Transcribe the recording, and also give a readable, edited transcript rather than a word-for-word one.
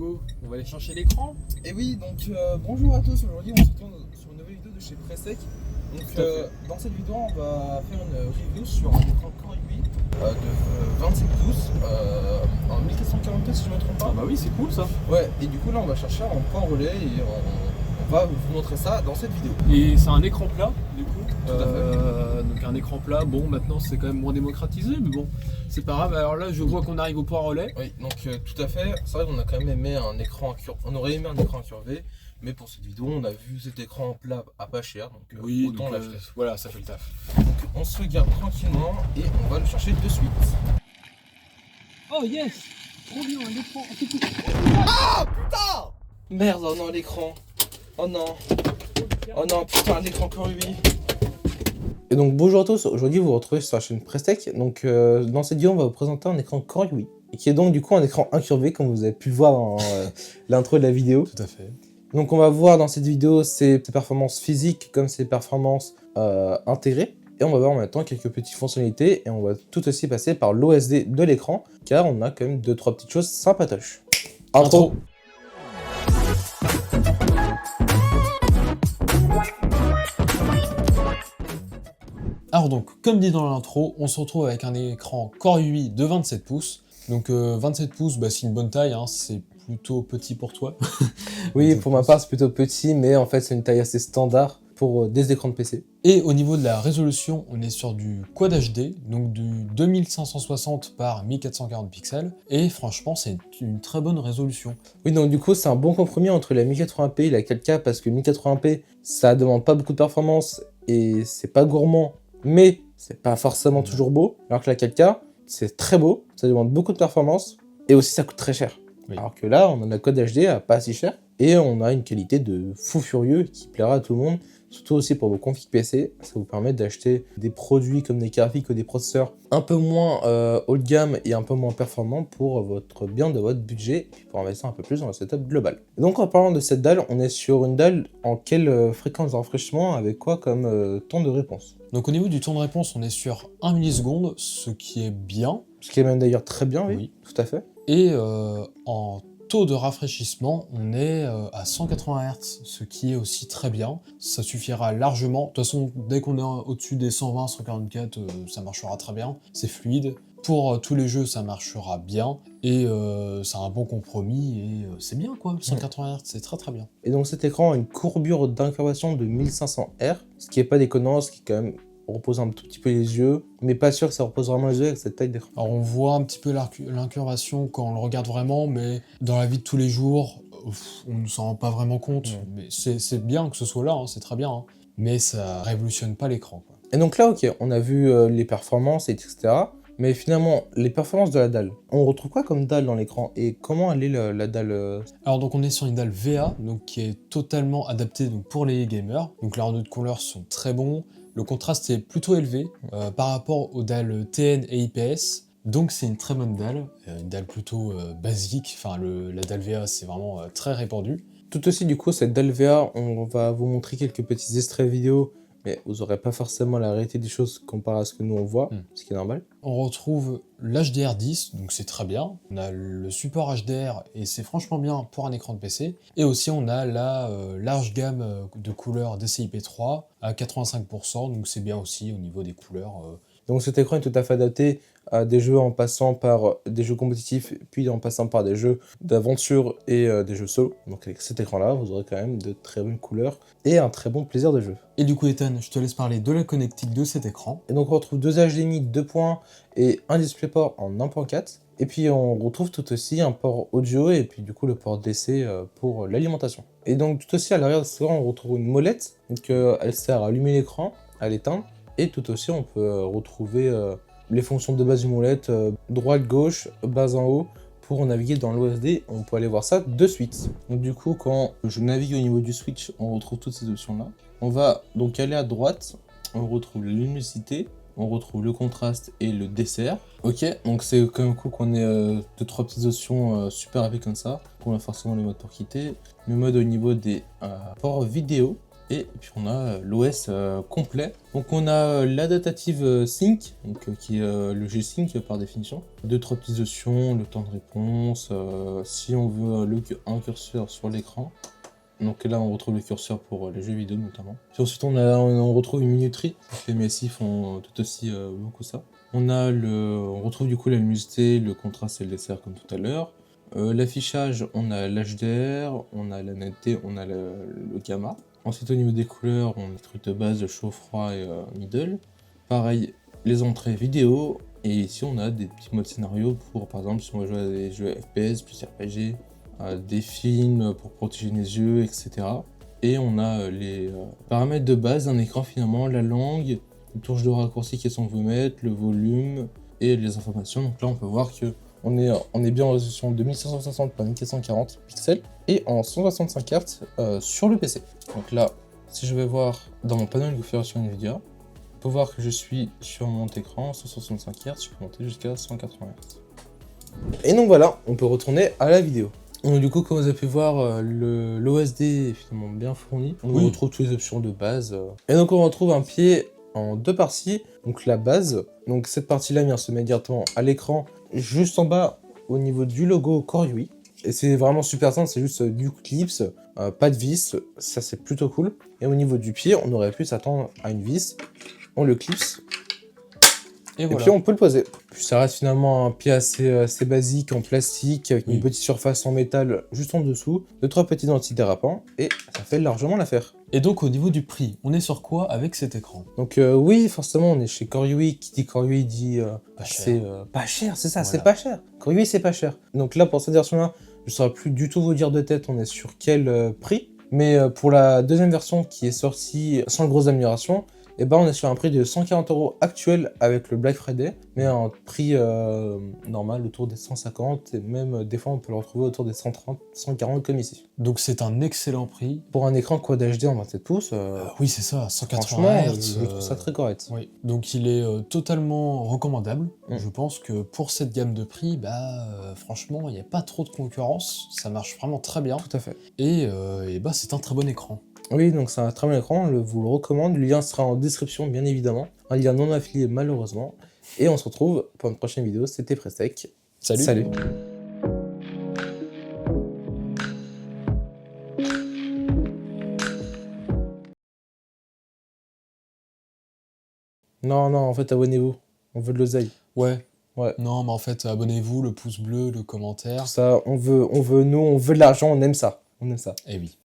Hugo, on va aller chercher l'écran. Et oui, donc bonjour à tous, aujourd'hui on se retrouve sur une nouvelle vidéo de chez Prestec. Donc dans cette vidéo on va faire une review sur un écran Core i8 de 27 pouces en 1440p si je ne me trompe pas. Ah bah oui, c'est cool ça. Ouais, et du coup là on va chercher un point relais et on va vous montrer ça dans cette vidéo. Et c'est un écran plat du coup. Tout à fait. Donc un écran plat, bon maintenant c'est quand même moins démocratisé, mais bon, c'est pas grave. Alors là je vois qu'on arrive au point relais. Oui, donc tout à fait, c'est vrai qu'on a quand même aimé un écran incurvé, on aurait aimé un écran incurvé, mais pour cette vidéo on a vu cet écran plat à pas cher, donc Oui, autant donc, l'acheter. voilà, ça fait le taf. Donc on se regarde tranquillement et on va le chercher de suite. Oh yes, trop bien l'écran. Ah putain! Merde, oh non l'écran. Oh non. Oh non putain l'écran Core i8. Et donc bonjour à tous, aujourd'hui vous vous retrouvez sur la chaîne Prestec. Donc dans cette vidéo on va vous présenter un écran Core i8. Et qui est donc du coup un écran incurvé comme vous avez pu le voir dans l'intro de la vidéo. Tout à fait. Donc on va voir dans cette vidéo ses performances physiques comme ses performances intégrées. Et on va voir en même temps quelques petites fonctionnalités et on va tout aussi passer par l'OSD de l'écran car on a quand même 2-3 petites choses sympatoches. Intro. Alors donc, comme dit dans l'intro, on se retrouve avec un écran Core i8 de 27 pouces. Donc 27 pouces, bah, c'est une bonne taille, hein, c'est plutôt petit pour toi. Oui, pour ma part c'est plutôt petit, mais en fait c'est une taille assez standard pour des écrans de PC. Et au niveau de la résolution, on est sur du Quad HD, donc du 2560 par 1440 pixels, et franchement c'est une très bonne résolution. Oui, donc du coup c'est un bon compromis entre la 1080p et la 4K, parce que 1080p ça demande pas beaucoup de performance et c'est pas gourmand, mais c'est pas forcément toujours beau, alors que la 4K c'est très beau, ça demande beaucoup de performance, et aussi ça coûte très cher. Oui. Alors que là, on a la Quad HD à pas si cher, et on a une qualité de fou furieux qui plaira à tout le monde, surtout aussi pour vos configs PC. Ça vous permet d'acheter des produits comme des graphiques ou des processeurs un peu moins haut de gamme et un peu moins performants pour votre bien de votre budget, et pour investir un peu plus dans le setup global. Et donc en parlant de cette dalle, on est sur une dalle en quelle fréquence de rafraîchissement, avec quoi comme temps de réponse? Donc au niveau du temps de réponse, on est sur 1 milliseconde, ce qui est bien. Ce qui est même d'ailleurs très bien, oui, Oui. tout à fait. Et en taux de rafraîchissement, on est à 180 Hz, ce qui est aussi très bien. Ça suffira largement. De toute façon, dès qu'on est au-dessus des 120, 144, ça marchera très bien. C'est fluide. Pour tous les jeux, ça marchera bien. Et c'est un bon compromis. Et c'est bien, quoi. 180 Hz, c'est très très bien. Et donc cet écran a une courbure d'incurvation de 1500 R, ce qui est pas déconnant, ce qui quand même repose un tout petit peu les yeux, mais pas sûr que ça repose vraiment les yeux avec cette taille d'écran. Alors on voit un petit peu l'incurvation quand on le regarde vraiment, mais dans la vie de tous les jours, on ne s'en rend pas vraiment compte. Ouais. Mais c'est bien que ce soit là, hein, c'est très bien. Hein. Mais ça révolutionne pas l'écran, quoi. Et donc là, ok, on a vu les performances, etc. Mais finalement, les performances de la dalle, on retrouve quoi comme dalle dans l'écran et comment elle est la dalle Alors donc on est sur une dalle VA, donc qui est totalement adaptée donc, pour les gamers. Donc les rendos de couleurs sont très bons. Le contraste est plutôt élevé par rapport aux dalles TN et IPS. Donc c'est une très bonne dalle, une dalle plutôt basique. Enfin la dalle VA c'est vraiment très répandu. Tout aussi du coup, cette dalle VA, on va vous montrer quelques petits extraits vidéo, mais vous n'aurez pas forcément la réalité des choses comparé à ce que nous on voit, ce qui est normal. On retrouve l'HDR10, donc c'est très bien. On a le support HDR et c'est franchement bien pour un écran de PC. Et aussi on a la large gamme de couleurs DCI-P3 à 85%, donc c'est bien aussi au niveau des couleurs. Donc cet écran est tout à fait adapté à des jeux en passant par des jeux compétitifs, puis en passant par des jeux d'aventure et des jeux solo. Donc avec cet écran-là, vous aurez quand même de très bonnes couleurs et un très bon plaisir de jeu. Et du coup Ethan, je te laisse parler de la connectique de cet écran. Et donc on retrouve deux HDMI 2 points et un DisplayPort en 1.4. Et puis on retrouve tout aussi un port audio et puis du coup le port DC pour l'alimentation. Et donc tout aussi à l'arrière de cet écran, on retrouve une molette. Donc elle sert à allumer l'écran, à l'éteindre. Et tout aussi on peut retrouver les fonctions de base du molette, droite, gauche, bas en haut, pour naviguer dans l'OSD. On peut aller voir ça de suite. Donc du coup quand je navigue au niveau du switch, on retrouve toutes ces options là. On va donc aller à droite, on retrouve la luminosité, on retrouve le contraste et le DCR. Ok, donc c'est quand même cool qu'on ait 2-3 petites options super rapides comme ça. On a forcément le mode pour quitter, le mode au niveau des ports vidéo. Et puis on a l'OS complet. Donc on a l'Adaptive Sync, donc, qui est le G-Sync par définition. 2-3 petites options, le temps de réponse, si on veut un curseur sur l'écran. Donc là on retrouve le curseur pour les jeux vidéo notamment. Puis ensuite on retrouve une minuterie, les MSI font tout aussi beaucoup ça. On retrouve du coup la luminosité, le contraste et le DCR comme tout à l'heure. L'affichage, on a l'HDR, on a la netteté, on a le gamma. Ensuite au niveau des couleurs, on a des trucs de base, chaud, froid et middle. Pareil, les entrées vidéo, et ici on a des petits modes scénario pour par exemple si on veut jouer à des jeux FPS, plus RPG, des films pour protéger les yeux, etc. Et on a les paramètres de base d'un écran finalement, la langue, les touches de raccourci qui sont mettre, le volume et les informations. Donc là on peut voir que on est bien en résolution 2560 par 1440 pixels et en 165 Hz sur le PC. Donc là, si je vais voir dans mon panneau de configuration Nvidia, on peut voir que je suis sur mon écran 165 Hz, je peux monter jusqu'à 180 Hz. Et donc voilà, on peut retourner à la vidéo. Donc du coup, comme vous avez pu voir, l'OSD est finalement bien fourni. On retrouve toutes les options de base. Et donc on retrouve un pied en deux parties. Donc la base, donc cette partie-là vient se mettre directement à l'écran, juste en bas au niveau du logo Core UI. Et c'est vraiment super simple, c'est juste du clips, pas de vis, ça c'est plutôt cool. Et au niveau du pied, on aurait pu s'attendre à une vis. On le clipse. Et voilà. Puis on peut le poser. Puis ça reste finalement un pied assez basique en plastique, avec une petite surface en métal juste en dessous, 2-3 petits antidérapants, et ça fait largement l'affaire. Et donc au niveau du prix, on est sur quoi avec cet écran? Donc oui, forcément on est chez Core UI, qui dit Core UI dit c'est pas cher, c'est ça, voilà. C'est pas cher. Core UI c'est pas cher. Donc là pour cette version-là, je ne saurais plus du tout vous dire de tête on est sur quel prix, mais pour la deuxième version qui est sortie sans grosse amélioration, et ben on est sur un prix de 140 € actuel avec le Black Friday, mais un prix normal autour des 150, et même des fois on peut le retrouver autour des 130, 140 comme ici. Donc c'est un excellent prix. Pour un écran Quad HD en 27 pouces, oui c'est ça, 180 Hz. Je trouve ça très correct. Oui. Donc il est totalement recommandable. Je pense que pour cette gamme de prix, franchement il n'y a pas trop de concurrence, ça marche vraiment très bien. Tout à fait. Et c'est un très bon écran. Oui, donc c'est un très bon écran, je vous le recommande. Le lien sera en description, bien évidemment. Un lien non affilié, malheureusement. Et on se retrouve pour une prochaine vidéo. C'était Prestech. Salut. Salut. Non, en fait, abonnez-vous. On veut de l'oseille. Ouais. Non, mais en fait, abonnez-vous, le pouce bleu, le commentaire. Tout ça, on veut de l'argent, on aime ça. On aime ça. Eh oui.